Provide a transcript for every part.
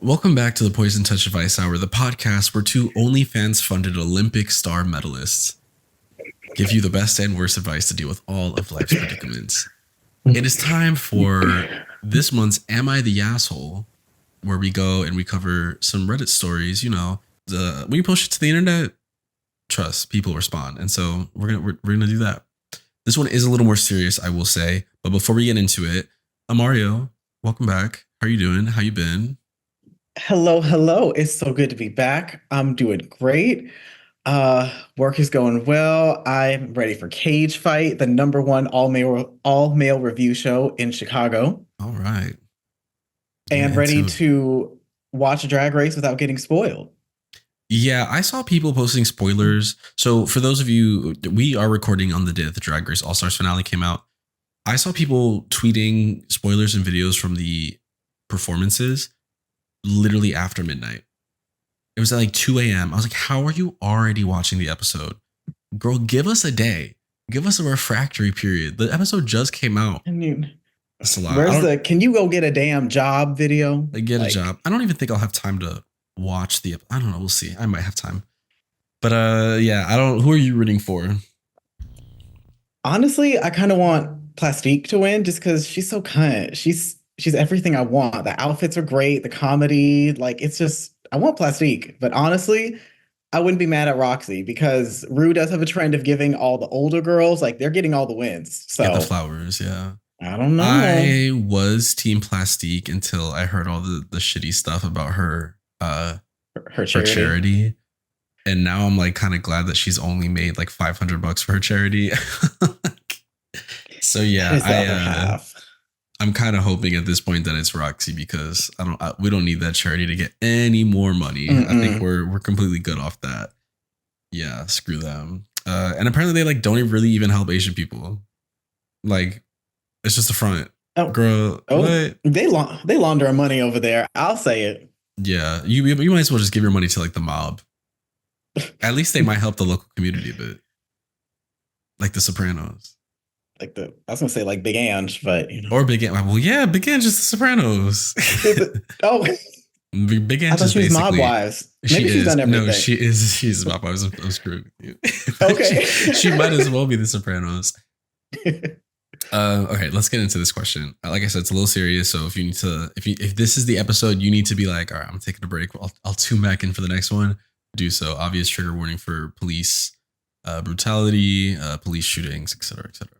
Welcome back to the Poison Touch of Ice Hour, the podcast where two OnlyFans funded Olympic star medalists give you the best and worst advice to deal with all of life's predicaments. It is time for this month's Am I the Yasshole, where we go and we cover some Reddit stories. You know, when you post it to the internet, trust people respond, and so we're gonna do that. This one is a little more serious, I will say, but before we get into it, Imario, welcome back. How are you doing? How you been? Hello. It's so good to be back. I'm doing great. Work is going well. I'm ready for Cage Fight, the number one all male review show in Chicago, All right. and ready to watch Drag Race without getting spoiled. Yeah, I saw people posting spoilers. So for those of you, we are recording on the day that the Drag Race All Stars finale came out. I saw people tweeting spoilers and videos from the performances literally after midnight. It was at like 2 a.m. I was like, how are you already watching the episode? Girl, give us a day. Give us a refractory period. The episode just came out. I mean, That's a lot. where's the can you go get a damn job video? Get a job. I don't even think I'll have time to watch I don't know. We'll see. I might have time. But yeah, I don't. Who are you rooting for? Honestly, I kind of want Plastique to win just because she's so kind. She's everything I want. The outfits are great. The comedy, like it's just I want Plastique. But honestly, I wouldn't be mad at Roxy because Rue does have a trend of giving all the older girls like they're getting all the wins. So Get the flowers, yeah. I don't know. I was Team Plastique until I heard all the shitty stuff about her her charity. And now I'm like kind of glad that she's only made like $500 for her charity. So yeah, I'm kind of hoping at this point that it's Roxy because we don't need that charity to get any more money. I think we're completely good off that. Yeah, screw them. And apparently they like don't really even help Asian people. Like it's just a front. Oh, girl. What? They launder money over there. I'll say it. Yeah, you might as well just give your money to like the mob. At least they might help the local community a bit, like the Sopranos. I was gonna say like Big Ange, but or Big Ange. Well, yeah, Big Ange is the Sopranos. Oh, Big Ange. I thought she was Mob Wives. Maybe she's done everything. No, she is. She's Mob Wives. I'm screwed with you. Okay, she might as well be the Sopranos. Okay, let's get into this question. Like I said, it's a little serious. So if you need to, if this is the episode, you need to be like, all right, I'm taking a break. I'll tune back in for the next one. Do so. Obvious trigger warning for police brutality, police shootings, etc., etc.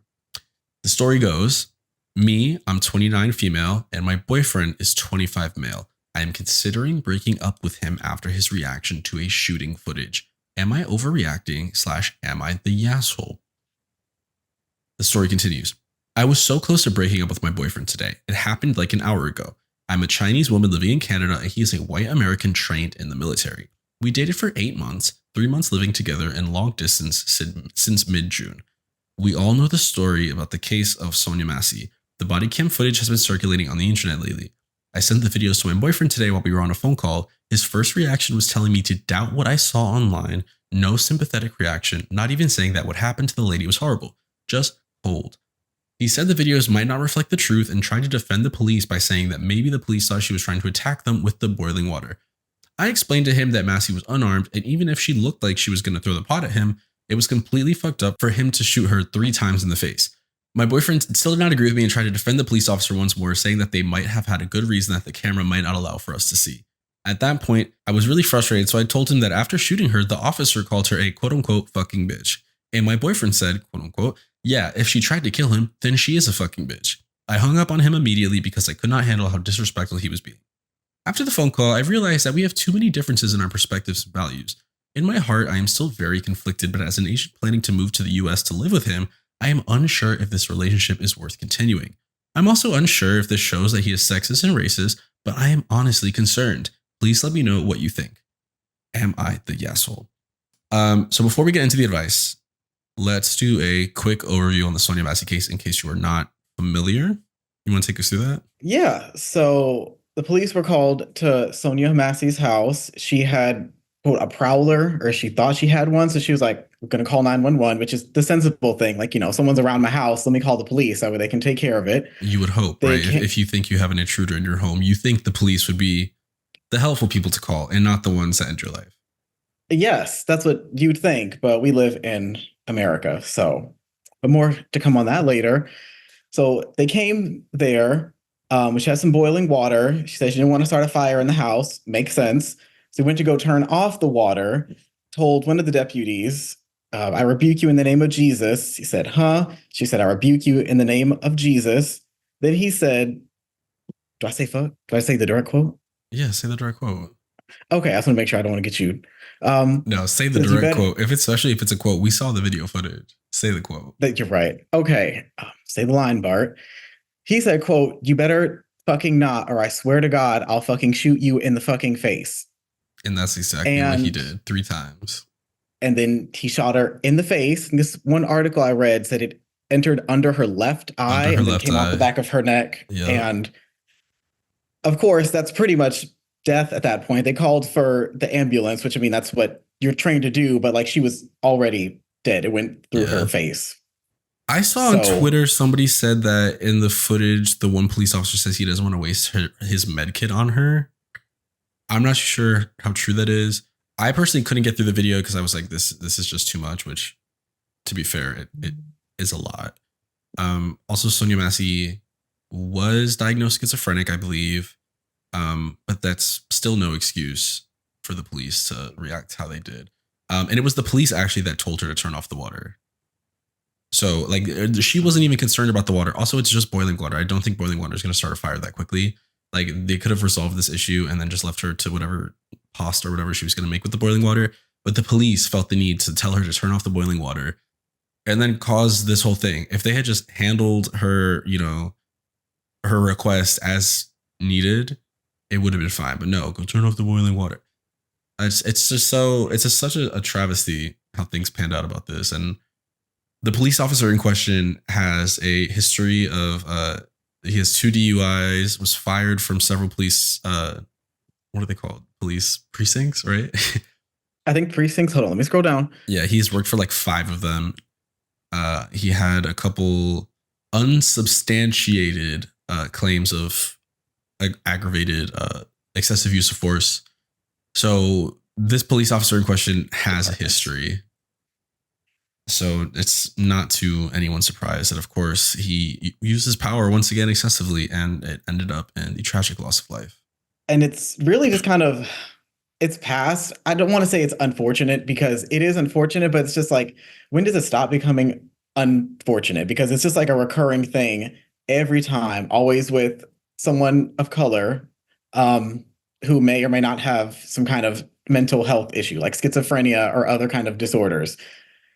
The story goes, me, I'm 29 female, and my boyfriend is 25 male. I am considering breaking up with him after his reaction to a shooting footage. Am I overreacting / am I the Yasshole? The story continues. I was so close to breaking up with my boyfriend today. It happened like an hour ago. I'm a Chinese woman living in Canada, and he is a white American trained in the military. We dated for 8 months, 3 months living together in long distance since mid-June. We all know the story about the case of Sonya Massey. The body cam footage has been circulating on the internet lately. I sent the videos to my boyfriend today while we were on a phone call. His first reaction was telling me to doubt what I saw online. No sympathetic reaction, not even saying that what happened to the lady was horrible. Just cold. He said the videos might not reflect the truth and tried to defend the police by saying that maybe the police thought she was trying to attack them with the boiling water. I explained to him that Massey was unarmed, and even if she looked like she was going to throw the pot at him, it was completely fucked up for him to shoot her 3 times in the face. My boyfriend still did not agree with me and tried to defend the police officer once more, saying that they might have had a good reason that the camera might not allow for us to see. At that point, I was really frustrated, so I told him that after shooting her, the officer called her a quote-unquote fucking bitch. And my boyfriend said, quote-unquote, yeah, if she tried to kill him, then she is a fucking bitch. I hung up on him immediately because I could not handle how disrespectful he was being. After the phone call, I realized that we have too many differences in our perspectives and values. In my heart, I am still very conflicted, but as an Asian planning to move to the US to live with him, I am unsure if this relationship is worth continuing. I'm also unsure if this shows that he is sexist and racist, but I am honestly concerned. Please let me know what you think. Am I the Yasshole? So before we get into the advice, let's do a quick overview on the Sonya Massey case in case you are not familiar. You want to take us through that? Yeah. So the police were called to Sonya Massey's house. She had quote, a prowler, or she thought she had one. So she was like, we're going to call 911, which is the sensible thing. Like, someone's around my house. Let me call the police. That way they can take care of it. You would hope, right? If you think you have an intruder in your home, you think the police would be the helpful people to call and not the ones that end your life. Yes, that's what you'd think, but we live in America, so but more to come on that later. So they came there. She had some boiling water. She said she didn't want to start a fire in the house. Makes sense. So we went to go turn off the water. Told one of the deputies, "I rebuke you in the name of Jesus." He said, "Huh?" She said, "I rebuke you in the name of Jesus." Then he said, "Do I say fuck? Do I say the direct quote?" Yeah, say the direct quote. Okay, I just want to make sure I don't want to get you. No, say the Says direct quote. Especially if it's a quote, we saw the video footage. Say the quote. That you're right. Okay, say the line, Bart. He said, "Quote, you better fucking not, or I swear to God, I'll fucking shoot you in the fucking face." And that's exactly what he did 3 times. And then he shot her in the face. And this one article I read said it entered under her left eye and then came off the back of her neck. Yep. And of course, that's pretty much death at that point. They called for the ambulance, which I mean, that's what you're trained to do. But like she was already dead. It went through her face. I saw on Twitter somebody said that in the footage, the one police officer says he doesn't want to waste his med kit on her. I'm not sure how true that is. I personally couldn't get through the video because I was like, this is just too much, which, to be fair, it is a lot. Also, Sonya Massey was diagnosed schizophrenic, I believe. But that's still no excuse for the police to react how they did. And it was the police actually that told her to turn off the water. So like she wasn't even concerned about the water. Also, it's just boiling water. I don't think boiling water is going to start a fire that quickly. Like they could have resolved this issue and then just left her to whatever pasta or whatever she was going to make with the boiling water. But the police felt the need to tell her to turn off the boiling water and then cause this whole thing. If they had just handled her, her request as needed, it would have been fine. But no, go turn off the boiling water. It's just so, it's just such a travesty how things panned out about this. And the police officer in question has a history of, he has 2 DUIs, was fired from several police, what are they called? Police precincts, right? I think precincts. Hold on, let me scroll down. Yeah, he's worked for like 5 of them. He had a couple unsubstantiated claims of aggravated excessive use of force. So this police officer in question has a history. So it's not to anyone's surprise that, of course, he used his power once again excessively, and it ended up in the tragic loss of life. And it's really just kind of, it's past. I don't want to say it's unfortunate because it is unfortunate, but it's just like, when does it stop becoming unfortunate? Because it's just like a recurring thing every time, always with someone of color who may or may not have some kind of mental health issue like schizophrenia or other kind of disorders.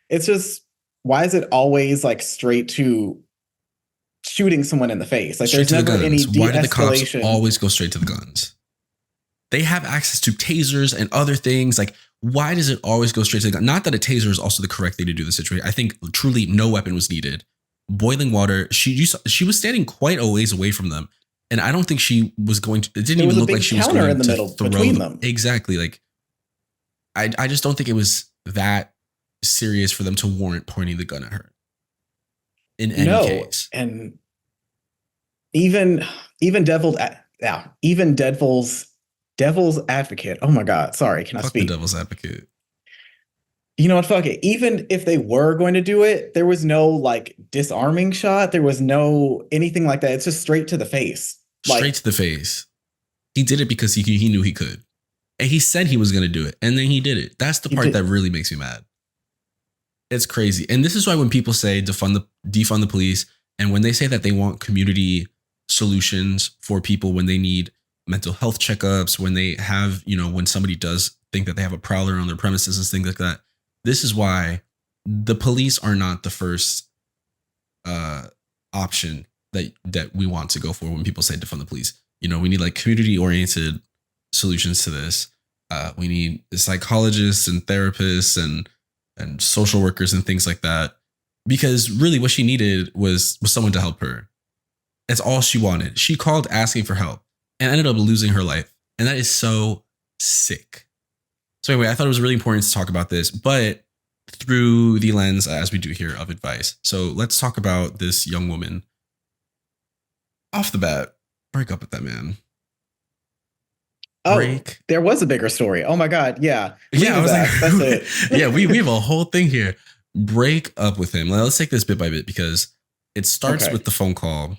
It's just, why is it always like straight to shooting someone in the face? Like straight there's never any de-escalation. Why do the cops always go straight to the guns? They have access to tasers and other things. Like, why does it always go straight to the gun? Not that a taser is also the correct thing to do the situation. I think truly no weapon was needed. Boiling water. She was standing quite a ways away from them, and I don't think she was going to. It didn't even look like she was going to throw between them. Exactly. Like, I just don't think it was that serious for them to warrant pointing the gun at her in any case. And even devil's advocate. Oh my God. Sorry. Can I speak? The devil's advocate. You know what? Fuck it. Even if they were going to do it, there was no like disarming shot. There was no anything like that. It's just straight to the face. Straight to the face. He did it because he knew he could. And he said he was going to do it. And then he did it. That's the part that really makes me mad. It's crazy. And this is why when people say defund the police, and when they say that they want community solutions for people when they need mental health checkups, when they have, when somebody does think that they have a prowler on their premises and things like that, this is why the police are not the first option that we want to go for when people say defund the police. We need like community oriented solutions to this. We need psychologists and therapists and social workers and things like that, because really what she needed was someone to help her. That's all she wanted. She called asking for help and ended up losing her life. And that is so sick. So anyway, I thought it was really important to talk about this, but through the lens, as we do here, of advice. So let's talk about this young woman. Off the bat, break up with that man. Oh, Break. there was a bigger story. Oh my God. Yeah. Leave Yeah, I his was ass. That's like, it. yeah, we have a whole thing here. Break up with him. Let's take this bit by bit because it starts Okay. with the phone call.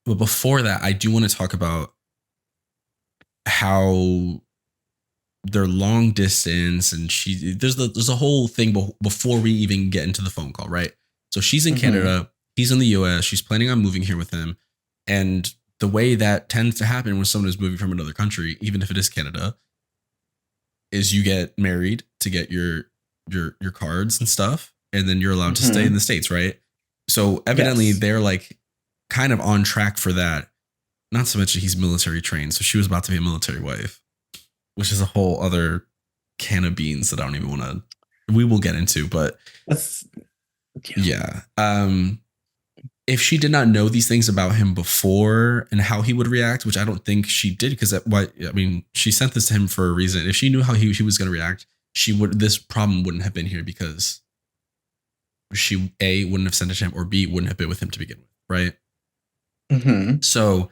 But before that, I do want to talk about how they're long distance and there's a whole thing before we even get into the phone call, right? So she's in Mm-hmm. Canada, he's in the US, she's planning on moving here with him. And the way that tends to happen when someone is moving from another country, even if it is Canada, is you get married to get your cards and stuff, and then you're allowed to stay in Mm-hmm. the States, right? So evidently Yes. they're like kind of on track for that. Not to mention he's military trained, so she was about to be a military wife, which is a whole other can of beans that I don't even want to. We will get into, but That's yeah. yeah. If she did not know these things about him before and how he would react, which I don't think she did, because she sent this to him for a reason. If she knew how he was going to react, this problem wouldn't have been here because she A wouldn't have sent it to him or B wouldn't have been with him to begin with, right? Mm-hmm. So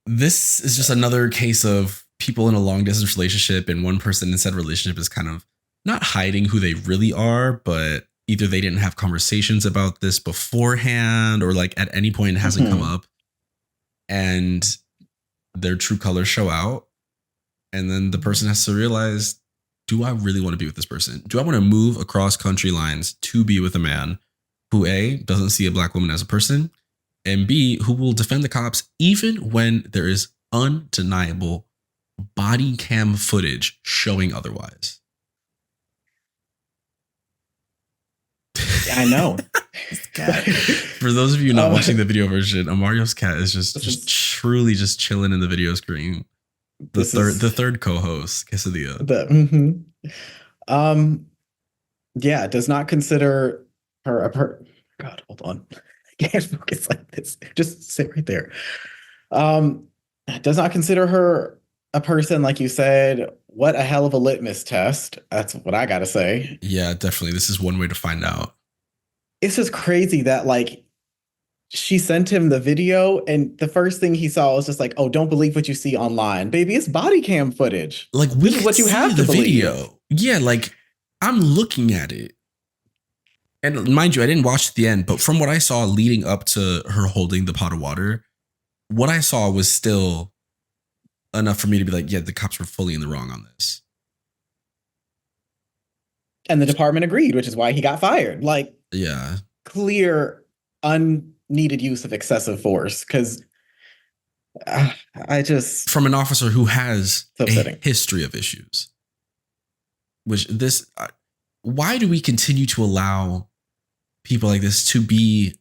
this is just another case of people in a long distance relationship and one person in said relationship is kind of not hiding who they really are, but either they didn't have conversations about this beforehand or like at any point it hasn't come Mm-hmm. up and their true colors show out. And then the person has to realize, do I really want to be with this person? Do I want to move across country lines to be with a man who A, doesn't see a black woman as a person, and B, who will defend the cops even when there is undeniable body cam footage showing otherwise? I know. Cat. For those of you not watching the video version, Imario's cat is this just is truly just chilling in the video screen. this is The third co-host, Quesadilla. the um yeah, does not consider her a God, hold on. I can't focus like this. Just sit right there. Um, does not consider her a person, like you said. What a hell of a litmus test. That's what I gotta say. Yeah, definitely. This is one way to find out. It's just crazy that like she sent him the video, and the first thing he saw was just like, "Oh, don't believe what you see online, baby. It's body cam footage. Like we This is could what you see have to the believe." video. Yeah, like I'm looking at it. And mind you, I didn't watch the end, but from what I saw leading up to her holding the pot of water, what I saw was still enough for me to be like, yeah, the cops were fully in the wrong on this. And the department agreed, which is why he got fired. Like Yeah. clear, unneeded use of excessive force. Because I just From an officer who has it's upsetting. a history of issues. Which why do we continue to allow people like this to be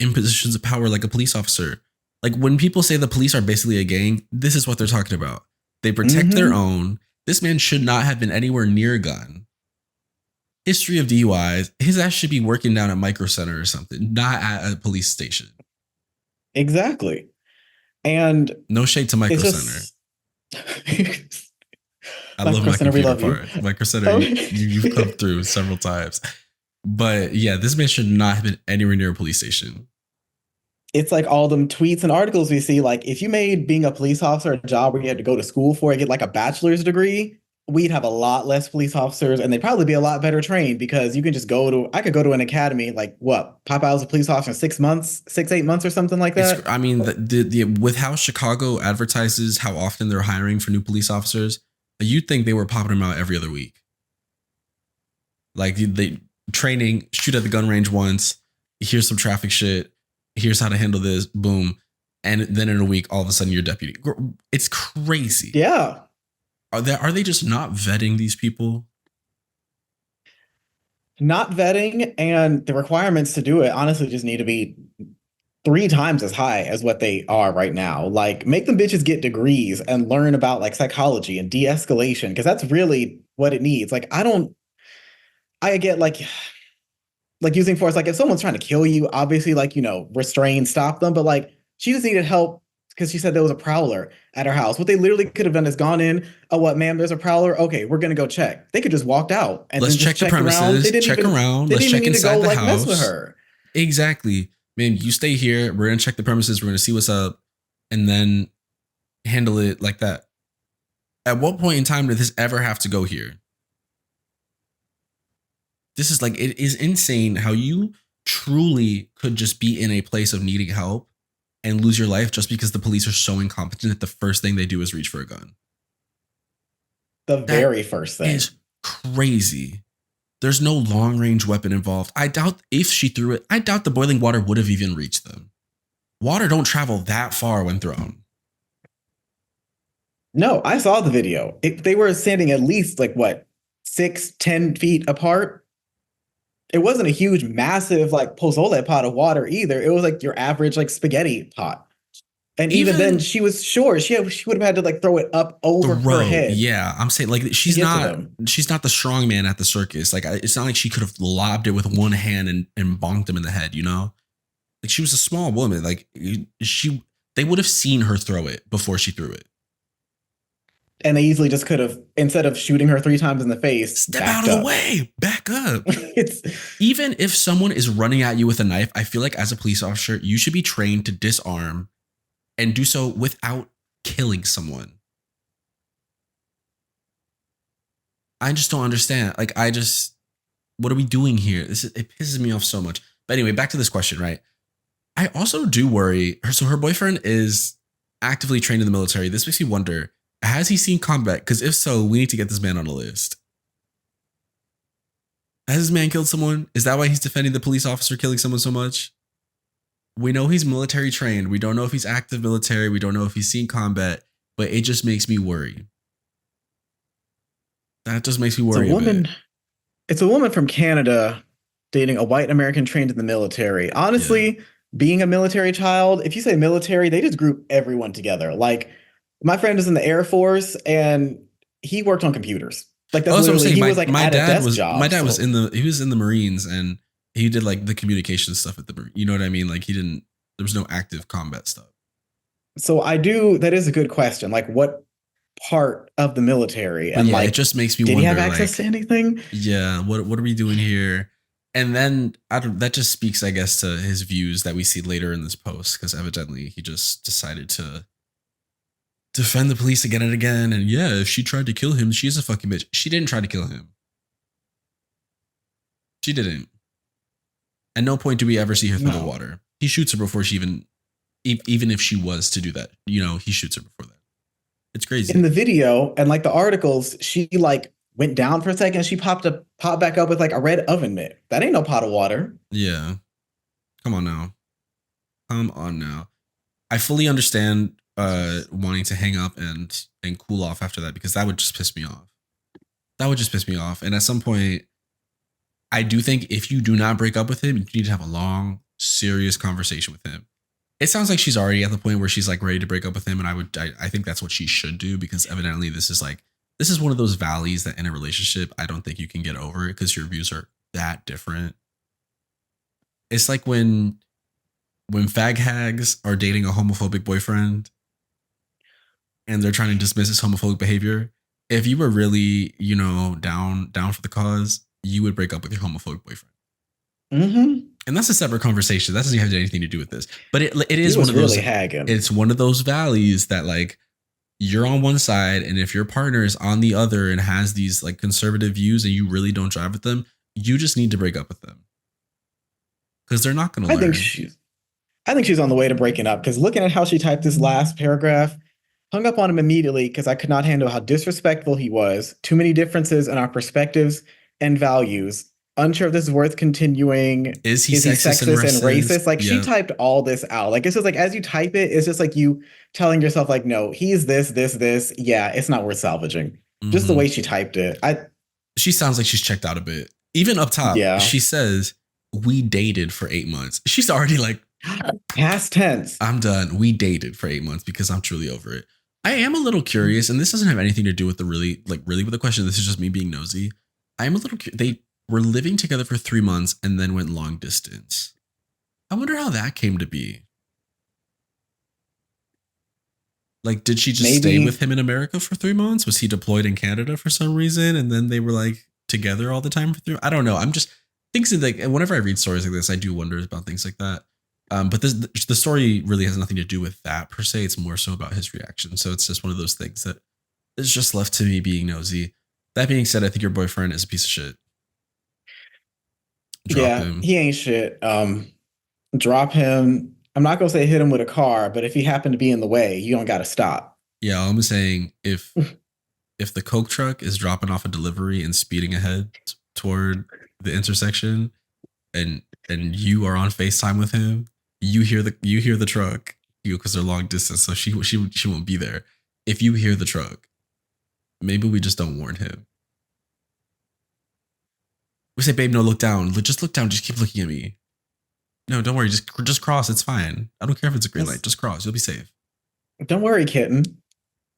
in positions of power like a police officer? Like when people say the police are basically a gang, this is what they're talking about. They protect their own. This man should not have been anywhere near a gun. History of DUIs. His ass should be working down at Micro Center or something, not at a police station. Exactly. And No shade to Micro it's Center. just I love Micro my Center, we computer love you. part. Micro Center, you've come through several times. But yeah, this man should not have been anywhere near a police station. It's like all them tweets and articles we see. Like, if you made being a police officer a job where you had to go to school for it, get like a bachelor's degree, we'd have a lot less police officers and they'd probably be a lot better trained because you can just I could go to an academy, like what, pop out as a police officer in 6 months, 8 months or something like that. I mean, with how Chicago advertises how often they're hiring for new police officers, you'd think they were popping them out every other week. Like they training, shoot at the gun range once, here's some traffic shit, here's how to handle this, boom. And then in a week, all of a sudden you're deputy. It's crazy. Yeah. Are they just not vetting these people? Not vetting, and the requirements to do it honestly just need to be 3 times as high as what they are right now. Like, make them bitches get degrees and learn about like psychology and de-escalation, because that's really what it needs. Like, I get like using force. Like, if someone's trying to kill you, obviously, like, restrain, stop them. But like, she just needed help because she said there was a prowler at her house. What they literally could have done is gone in. Oh, what, ma'am? There's a prowler. Okay, we're gonna go check. They could just walked out and Let's then just check the checked premises. around. They didn't check even, around. They Let's didn't check even need to inside go the like house. mess with her. Exactly. Man, you stay here. We're gonna check the premises. We're gonna see what's up, and then handle it like that. At what point in time did this ever have to go here? This is like, it is insane how you truly could just be in a place of needing help and lose your life just because the police are so incompetent that the first thing they do is reach for a gun. The very first thing is crazy. There's no long range weapon involved. I doubt if she threw it, I doubt the boiling water would have even reached them. Water don't travel that far when thrown. No, I saw the video. They were standing at least like what, 6-10 feet apart. It wasn't a huge, massive like pozole pot of water either. It was like your average like spaghetti pot. And even then, she was sure she would have had to like throw it up over her head. Yeah, I'm saying like she's not the strong man at the circus. Like it's not like she could have lobbed it with one hand and bonked him in the head. You know, like she was a small woman. Like they would have seen her throw it before she threw it. And they easily just could have, instead of shooting her 3 times in the face, step out of the way, back up. Even if someone is running at you with a knife, I feel like as a police officer, you should be trained to disarm and do so without killing someone. I just don't understand. Like, what are we doing here? It pisses me off so much. But anyway, back to this question, right? I also do worry. So her boyfriend is actively trained in the military. This makes me wonder, has he seen combat? Because if so, we need to get this man on a list. Has this man killed someone? Is that why he's defending the police officer killing someone so much? We know he's military trained. We don't know if he's active military. We don't know if he's seen combat, but it just makes me worry. That just makes me worry. It's a woman from Canada dating a white American trained in the military. Honestly, being a military child, if you say military, they just group everyone together. Like, my friend is in the Air Force and he worked on computers. Like that's what I'm saying. He was like at a desk job. My dad was in the Marines and he did like the communication stuff at the, you know what I mean? Like there was no active combat stuff. So that is a good question. Like what part of the military? And it just makes me wonder. Did he have access to anything? Yeah. What are we doing here? And then that just speaks, I guess, to his views that we see later in this post, because evidently he just decided to defend the police again and again. And yeah, if she tried to kill him, she's a fucking bitch. She didn't try to kill him. She didn't. At no point do we ever see her through the water. He shoots her before she even if she was to do that, you know, he shoots her before that. It's crazy. In the video and like the articles, she like went down for a second. She popped back up with like a red oven mitt. That ain't no pot of water. Yeah. Come on now. I fully understand wanting to hang up and cool off after that, because that would just piss me off. And at some point, I do think if you do not break up with him, you need to have a long, serious conversation with him. It sounds like she's already at the point where she's like ready to break up with him. And I think that's what she should do, because evidently this is one of those valleys that in a relationship, I don't think you can get over it because your views are that different. It's like when fag hags are dating a homophobic boyfriend and they're trying to dismiss his homophobic behavior. If you were really, you know, down for the cause, you would break up with your homophobic boyfriend. Mm-hmm. And that's a separate conversation. That doesn't have anything to do with this. But it is one of those. Really it's one of those valleys that like you're on one side, and if your partner is on the other and has these like conservative views, and you really don't drive with them, you just need to break up with them because they're not going to learn. I think she's on the way to breaking up, because looking at how she typed this last paragraph, hung up on him immediately because I could not handle how disrespectful he was. Too many differences in our perspectives and values. Unsure if this is worth continuing. Is he sexist and racist? Like she typed all this out. Like it's just like as you type it, it's just like you telling yourself like, no, he's this. Yeah, it's not worth salvaging. Mm-hmm. Just the way she typed it. She sounds like she's checked out a bit. Even up top, she says, we dated for 8 months. She's already like, past tense. I'm done. We dated for 8 months because I'm truly over it. I am a little curious, and this doesn't have anything to do with really with the question. This is just me being nosy. I am a little curious. They were living together for 3 months and then went long distance. I wonder how that came to be. Like, did she just stay with him in America for 3 months? Was he deployed in Canada for some reason? And then they were like together all the time for 3 months? I don't know. I'm just thinking like, whenever I read stories like this, I do wonder about things like that. But the story really has nothing to do with that per se. It's more so about his reaction. So it's just one of those things that It's just left to me being nosy. That being said, I think your boyfriend is a piece of shit. Drop Yeah, him. he ain't shit. Drop him. I'm not gonna say hit him with a car, but if he happened to be in the way, you don't gotta stop. Yeah, all I'm saying, if the Coke truck is dropping off a delivery and speeding ahead toward the intersection, and you are on FaceTime with him, you hear the truck, because they're long distance, so she won't be there. If you hear the truck, maybe we just don't warn him. We say, babe, no, look down. Just look down. Just keep looking at me. No, don't worry. Just cross. It's fine. I don't care if it's a green light. Just cross. You'll be safe. Don't worry, kitten.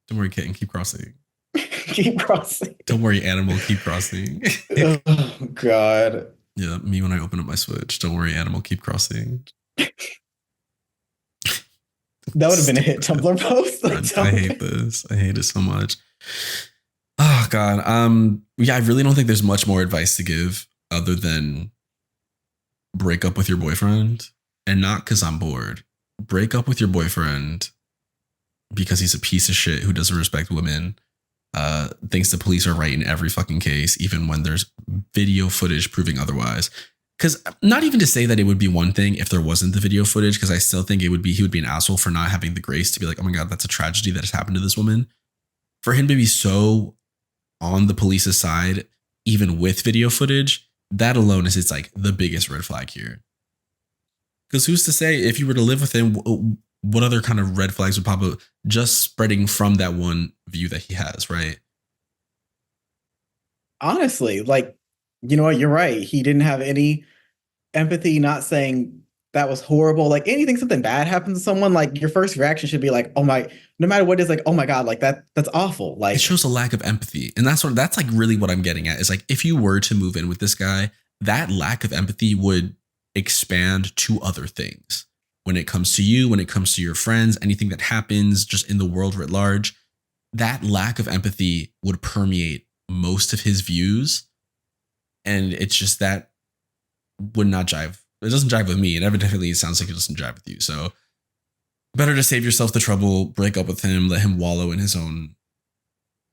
Don't worry, kitten. Keep crossing. Keep crossing. Don't worry, animal. Keep crossing. Oh God. Yeah, me when I open up my Switch. Don't worry, animal. Keep crossing. That would have been a hit Tumblr post. I hate this. I hate it so much. Oh God. Yeah, I really don't think there's much more advice to give other than break up with your boyfriend, and not because I'm bored. Break up with your boyfriend because he's a piece of shit who doesn't respect women. Thinks the police are right in every fucking case, even when there's video footage proving otherwise. Because not even to say that it would be one thing if there wasn't the video footage, because I still think he would be an asshole for not having the grace to be like, oh my God, that's a tragedy that has happened to this woman. For him to be so on the police's side, even with video footage, that alone is it's like the biggest red flag here. Because who's to say if you were to live with him, what other kind of red flags would pop up just spreading from that one view that he has, right? Honestly, like, you know what? You're right. He didn't have any empathy, not saying that was horrible. Like anything, something bad happens to someone, like your first reaction should be like, oh my, no matter what it is, like, oh my God, like that's awful. Like it shows a lack of empathy. And that's like really what I'm getting at is like, if you were to move in with this guy, that lack of empathy would expand to other things. When it comes to you, when it comes to your friends, anything that happens just in the world writ large, that lack of empathy would permeate most of his views. And it's just that would not jive. It doesn't jive with me. And evidently it sounds like it doesn't jive with you. So better to save yourself the trouble, break up with him, let him wallow in his own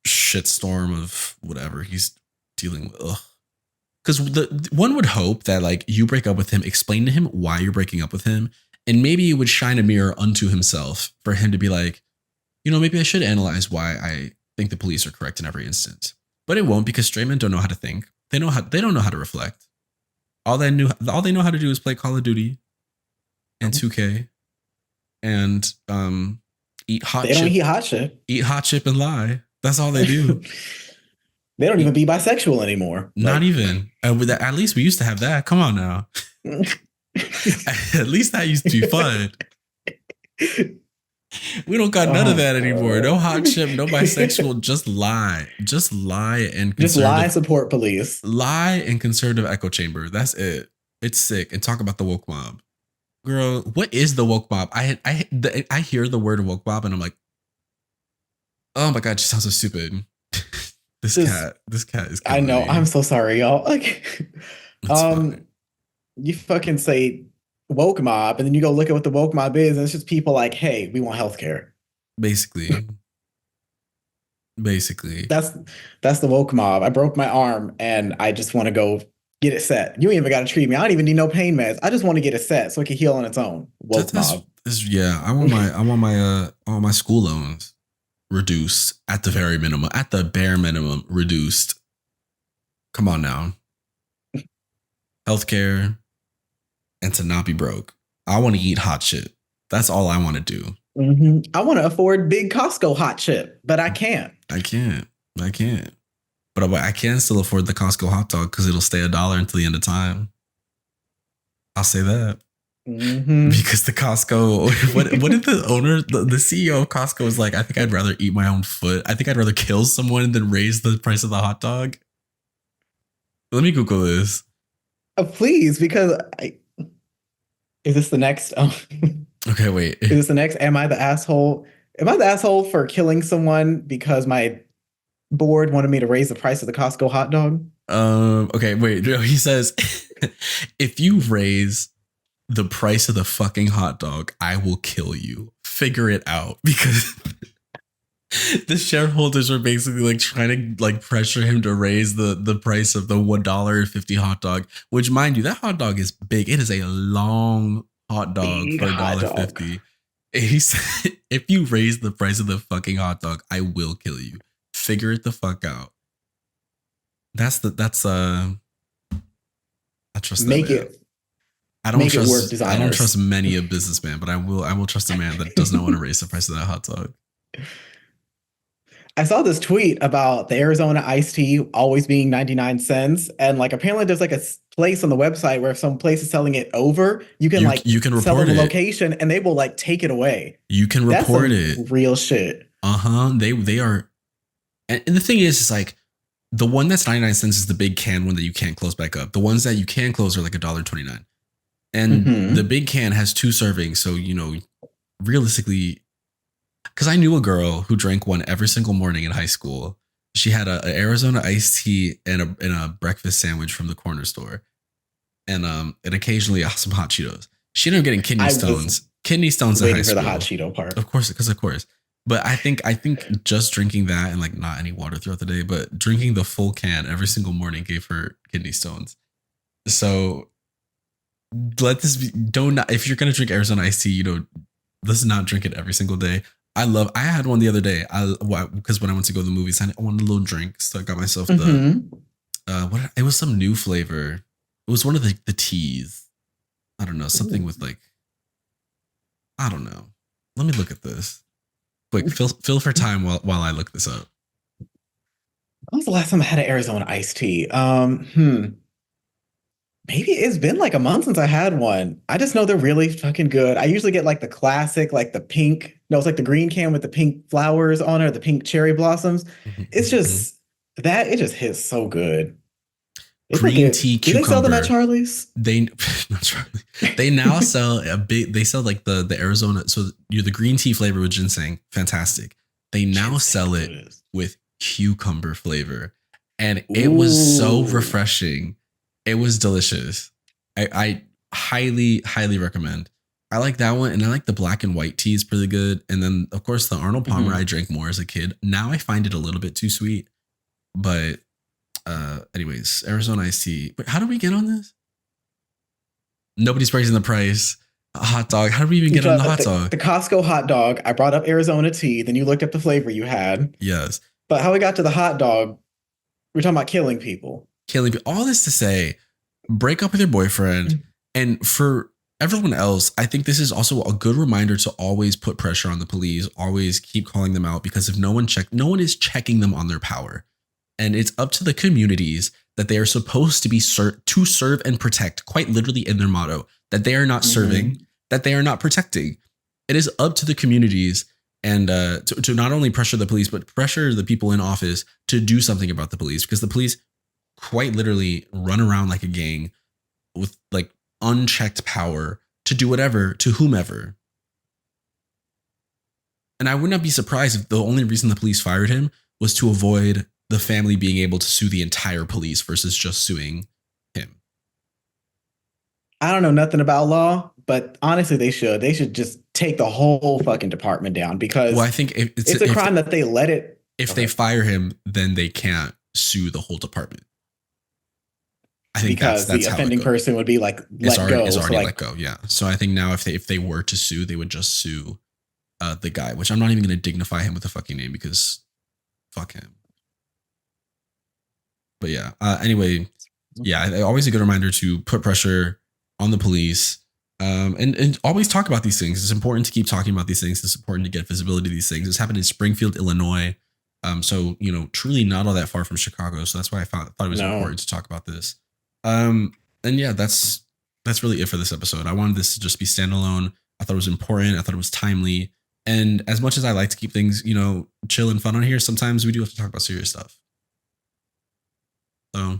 shitstorm of whatever he's dealing with. Because the one would hope that like you break up with him, explain to him why you're breaking up with him, and maybe it would shine a mirror unto himself for him to be like, you know, maybe I should analyze why I think the police are correct in every instance. But it won't, because straight men don't know how to think. They don't know how to reflect. All they know how to do is play Call of Duty and 2K and eat hot chip. They don't eat hot chip. Eat hot chip and lie. That's all they do. They don't even be bisexual anymore. Not even. At least we used to have that. Come on now. At least that used to be fun. We don't got none of that anymore. No hot chip, no bisexual. Just lie. Just lie and just lie. Support police. Lie and conservative echo chamber. That's it. It's sick. And talk about the woke mob, girl. What is the woke mob? I hear the word woke mob and I'm like, oh my God, she sounds so stupid. This cat is. I know. Me. I'm so sorry, y'all. Like, you fucking say woke mob, and then you go look at what the woke mob is, and it's just people like, hey, we want healthcare. Basically. That's the woke mob. I broke my arm and I just want to go get it set. You ain't even got to treat me. I don't even need no pain meds. I just want to get it set so it can heal on its own. Woke mob. Yeah, I want my school loans reduced at the very minimum, at the bare minimum reduced. Come on now. Healthcare and to not be broke. I want to eat hot chip. That's all I want to do. Mm-hmm. I want to afford big Costco hot chip, but I can't. I can't. But I can still afford the Costco hot dog because it'll stay $1 until the end of time. I'll say that. Mm-hmm. Because the Costco, what did the owner, the CEO of Costco was like, I think I'd rather eat my own foot. I think I'd rather kill someone than raise the price of the hot dog. Let me Google this. Please, because is this the next? Okay, wait. Is this the next? Am I the asshole? Am I the asshole for killing someone because my board wanted me to raise the price of the Costco hot dog? Okay, wait. No, he says, if you raise the price of the fucking hot dog, I will kill you. Figure it out, because The shareholders are basically like trying to like pressure him to raise the price of the $1.50 hot dog, which mind you, that hot dog is big. It is a long hot dog Big for a hot dollar dog. fifty. He said, if you raise the price of the fucking hot dog, I will kill you. Figure it the fuck out. That's I trust that Make man. it make it work, I don't trust designers. many a businessman, but I will trust a man that does not want to raise the price of that hot dog. I saw this tweet about the Arizona iced tea always being 99 cents. And like apparently there's like a place on the website where if some place is selling it over, you can like You can sell report them a it. location and they will like take it away. You can That's report some it. real shit. Uh-huh. They are, and the thing is like the one that's 99 cents is the big can one that you can't close back up. The ones that you can close are like $1.29. And the Mm-hmm. big can has 2 servings. So, realistically, because I knew a girl who drank one every single morning in high school. She had a Arizona iced tea and a breakfast sandwich from the corner store. And occasionally some hot Cheetos. She ended up getting kidney I was stones. Kidney stones in high waiting for the hot school. Cheeto part. Of course, because of course. But I think just drinking that and like not any water throughout the day, but drinking the full can every single morning gave her kidney stones. So let this be don't not, if you're gonna drink Arizona iced tea, let's not drink it every single day. I had one the other day. Because when I went to go to the movies, I wanted a little drink, so I got myself the Mm-hmm. what it was some new flavor. It was one of the teas. I don't know, something with like I don't know. Let me look at this. Quick, fill for time while I look this up. When was the last time I had an Arizona iced tea? Maybe it's been like a month since I had one. I just know they're really fucking good. I usually get like the classic, like the pink. No, it's like the green can with the pink flowers on it, or the pink cherry blossoms. It's just that it just hits so good. They Green fucking tea do they sell them at cucumber. Charlie's? They not Charlie. They now sell a big. They sell like the Arizona. So you're the green tea flavor with ginseng, fantastic. They now Ginseng sell it good. with cucumber flavor, and it was so Ooh. refreshing. It was delicious. I highly recommend. I like that one, and I like the black and white tea is pretty good. And then of course the Arnold Palmer Mhm. I drank more as a kid. Now I find it a little bit too sweet, but anyways, Arizona iced tea. Wait, how do we get on this? Nobody's praising the price. A hot dog. How do we even You get on brought the up hot dog? the Costco hot dog. I brought up Arizona tea. Then you looked up the flavor you had. Yes. But how we got to the hot dog, we're talking about killing people. Killing people. All this to say, break up with your boyfriend. And for everyone else, I think this is also a good reminder to always put pressure on the police, always keep calling them out, because if no one is checking them on their power. And it's up to the communities that they are supposed to be to serve and protect, quite literally in their motto, that they are not serving, that they are not protecting. It is up to the communities and to not only pressure the police, but pressure the people in office to do something about the police, because the police quite literally run around like a gang with like unchecked power to do whatever to whomever. And I would not be surprised if the only reason the police fired him was to avoid the family being able to sue the entire police versus just suing him. I don't know nothing about law, but honestly, they should. They should just take the whole fucking department down Well, because I think it's a crime that they let it. if they fire him, then they can't sue the whole department. I think Because the that's how it offending goes. person would be like It's let go. already So like, let go. Yeah. So I think now if they were to sue, they would just sue the guy, which I'm not even going to dignify him with a fucking name because fuck him. But yeah. Anyway, yeah. Always a good reminder to put pressure on the police. And always talk about these things. It's important to keep talking about these things. It's important to get visibility of these things. This happened in Springfield, Illinois. So truly not all that far from Chicago. So that's why I thought it was important to talk about this. And yeah, that's really it for this episode. I wanted this to just be standalone. I thought it was important. I thought it was timely. And as much as I like to keep things, chill and fun on here, sometimes we do have to talk about serious stuff. So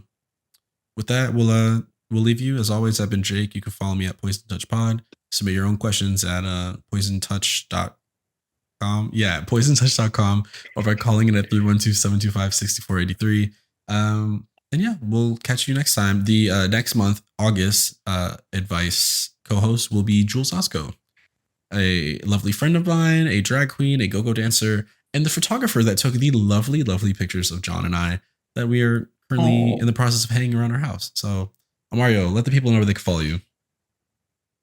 with that, we'll leave you. As always, I've been Jake. You can follow me at Poison Touch Pod. Submit your own questions at poisontouch.com. Yeah, poisontouch.com, or by calling it at 312-725-6483. And yeah, we'll catch you next time. The next month, August, advice co-host will be Jules Osco, a lovely friend of mine, a drag queen, a go-go dancer, and the photographer that took the lovely, lovely pictures of John and I that we are currently Oh. in the process of hanging around our house. So, Imario, let the people know where they can follow you.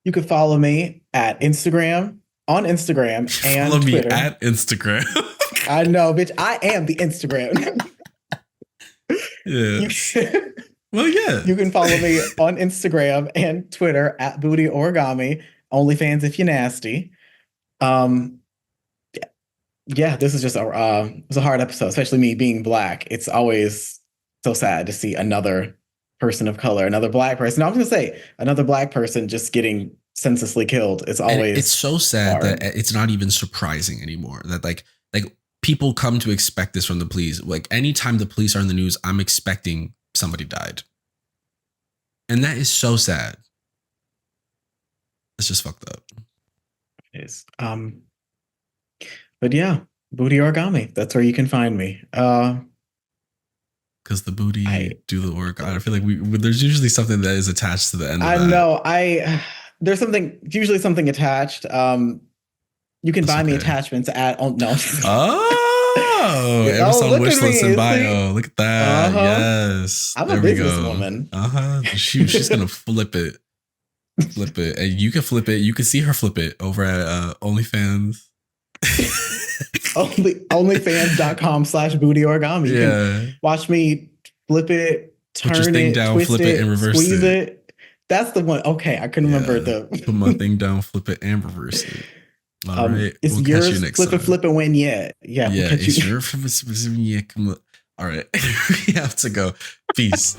You can follow me at Instagram, on Instagram Follow and me Twitter. at Instagram. I know, bitch. I am the Instagram. Yeah. Well, yeah. You can follow me on Instagram and Twitter at Booty Origami. OnlyFans if you're nasty. Yeah, this is just it's a hard episode, especially me being Black. It's always so sad to see another person of color, another Black person. No, I was gonna say another Black person just getting senselessly killed. It's always and it's so sad hard. that it's not even surprising anymore. That like people come to expect this from the police. Like anytime the police are in the news, I'm expecting somebody died, and that is so sad. It's just fucked up. It is. But yeah, Booty Origami. That's where you can find me. Because the booty do the work. I feel like there's usually something that is attached to the end of that. I know. There's usually something attached. You can buy me attachments at no. Oh, Amazon wish list in bio. Look at that. Yes. I'm a businesswoman. She's gonna flip it. Flip it. And you can flip it. You can see her flip it over at OnlyFans. Onlyfans.com/booty origami. You can watch me flip it, turn it, down, twist flip it, and reverse squeeze it. That's the one. Okay, I couldn't remember the. Put my thing down, flip it, and reverse it. All right, it's we'll yours. Catch you next flip time. it, flip it, win. Yeah. We'll it's your. Yeah, come on. All right, we have to go. Peace.